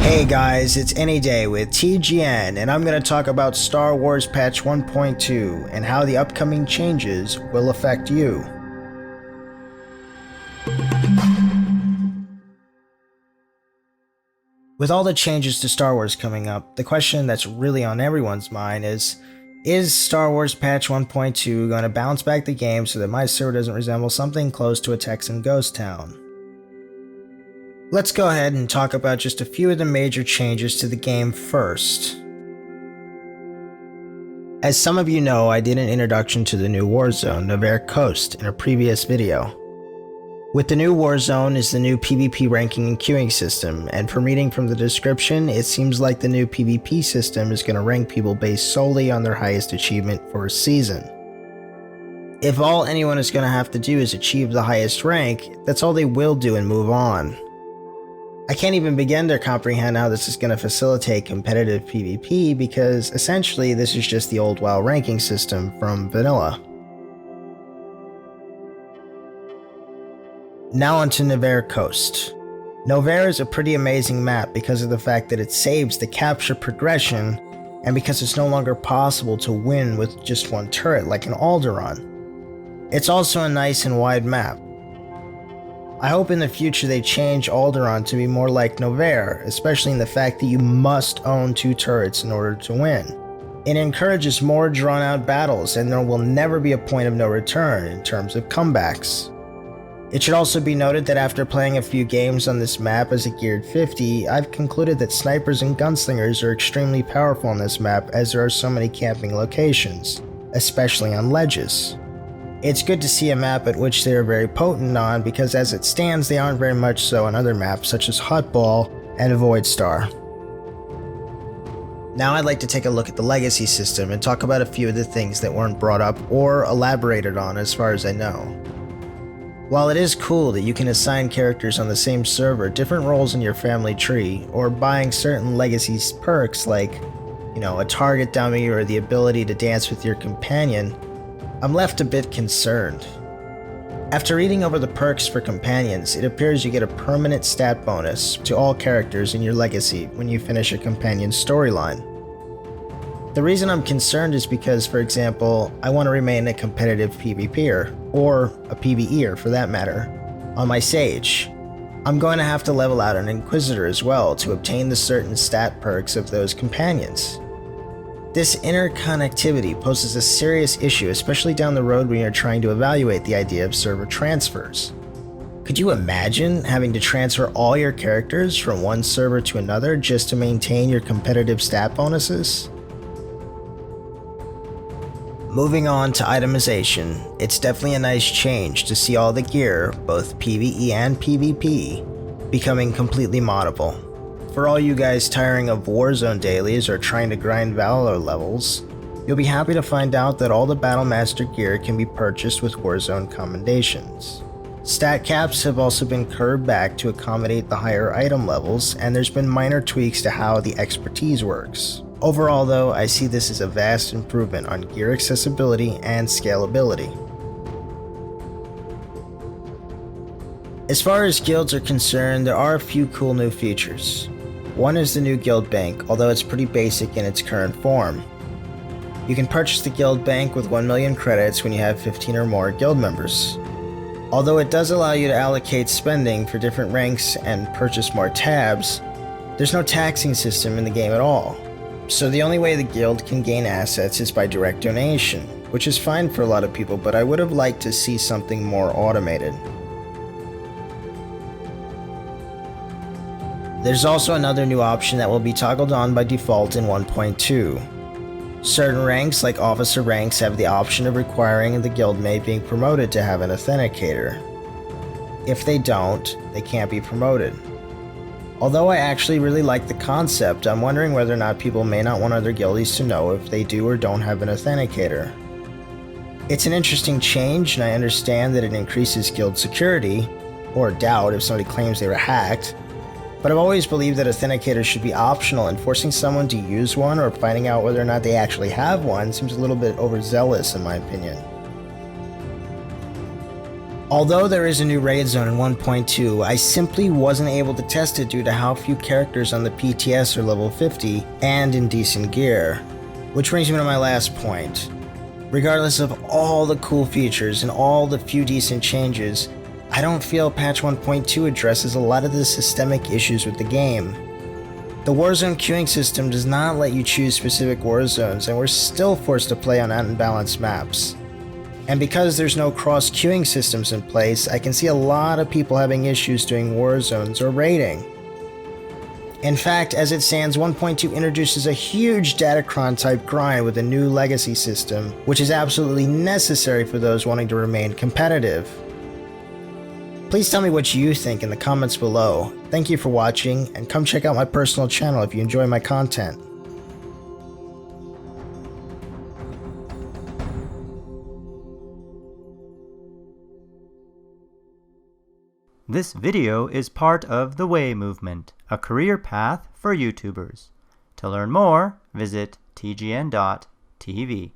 Hey guys, it's Anyday with TGN, and I'm going to talk about Starwars Patch 1.2 and how the upcoming changes will affect you. With all the changes to Star Wars coming up, the question that's really on everyone's mind is Star Wars Patch 1.2 going to bounce back the game so that my server doesn't resemble something close to a Texan ghost town? Let's go ahead and talk about just a few of the major changes to the game first. As some of you know, I did an introduction to the new warzone, Nevere Coast, in a previous video. With the new warzone is the new PvP ranking and queuing system, and from reading from the description, it seems like the new PvP system is going to rank people based solely on their highest achievement for a season. If all anyone is going to have to do is achieve the highest rank, that's all they will do and move on. I can't even begin to comprehend how this is going to facilitate competitive PvP because essentially this is just the old WoW ranking system from vanilla. Now onto Nevere Coast. Nevere is a pretty amazing map because of the fact that it saves the capture progression and because it's no longer possible to win with just one turret like an Alderaan. It's also a nice and wide map. I hope in the future they change Alderaan to be more like Nevere, especially in the fact that you must own 2 turrets in order to win. It encourages more drawn out battles and there will never be a point of no return in terms of comebacks. It should also be noted that after playing a few games on this map as a geared 50, I've concluded that snipers and gunslingers are extremely powerful on this map as there are so many camping locations, especially on ledges. It's good to see a map at which they are very potent on because as it stands they aren't very much so on other maps such as Hotball and Voidstar. Now I'd like to take a look at the legacy system and talk about a few of the things that weren't brought up or elaborated on as far as I know. While it is cool that you can assign characters on the same server different roles in your family tree or buying certain legacy perks like, a target dummy or the ability to dance with your companion, I'm left a bit concerned. After reading over the perks for companions, it appears you get a permanent stat bonus to all characters in your legacy when you finish a companion storyline. The reason I'm concerned is because, for example, I want to remain a competitive PvPer, or a PvEer for that matter, on my Sage. I'm going to have to level out an Inquisitor as well to obtain the certain stat perks of those companions. This interconnectivity poses a serious issue, especially down the road when you're trying to evaluate the idea of server transfers. Could you imagine having to transfer all your characters from one server to another just to maintain your competitive stat bonuses? Moving on to itemization, it's definitely a nice change to see all the gear, both PvE and PvP, becoming completely moddable. For all you guys tiring of Warzone dailies or trying to grind Valor levels, you'll be happy to find out that all the Battlemaster gear can be purchased with Warzone commendations. Stat caps have also been curbed back to accommodate the higher item levels, and there's been minor tweaks to how the expertise works. Overall though, I see this as a vast improvement on gear accessibility and scalability. As far as guilds are concerned, there are a few cool new features. One is the new guild bank, although it's pretty basic in its current form. You can purchase the guild bank with 1 million credits when you have 15 or more guild members. Although it does allow you to allocate spending for different ranks and purchase more tabs, there's no taxing system in the game at all. So the only way the guild can gain assets is by direct donation, which is fine for a lot of people, but I would have liked to see something more automated. There's also another new option that will be toggled on by default in 1.2. Certain ranks, like officer ranks, have the option of requiring the guildmate being promoted to have an authenticator. If they don't, they can't be promoted. Although I actually really like the concept, I'm wondering whether or not people may not want other guildies to know if they do or don't have an authenticator. It's an interesting change, and I understand that it increases guild security, or doubt if somebody claims they were hacked, but I've always believed that authenticators should be optional, and forcing someone to use one or finding out whether or not they actually have one seems a little bit overzealous in my opinion. Although there is a new raid zone in 1.2, I simply wasn't able to test it due to how few characters on the PTS are level 50 and in decent gear. Which brings me to my last point. Regardless of all the cool features and all the few decent changes, I don't feel patch 1.2 addresses a lot of the systemic issues with the game. The warzone queuing system does not let you choose specific warzones, and we're still forced to play on unbalanced maps. And because there's no cross queuing systems in place, I can see a lot of people having issues doing warzones or raiding. In fact, as it stands, 1.2 introduces a huge datacron type grind with a new legacy system, which is absolutely necessary for those wanting to remain competitive. Please tell me what you think in the comments below. Thank you for watching, and come check out my personal channel if you enjoy my content. This video is part of the Way movement, a career path for YouTubers. To learn more, visit tgn.tv.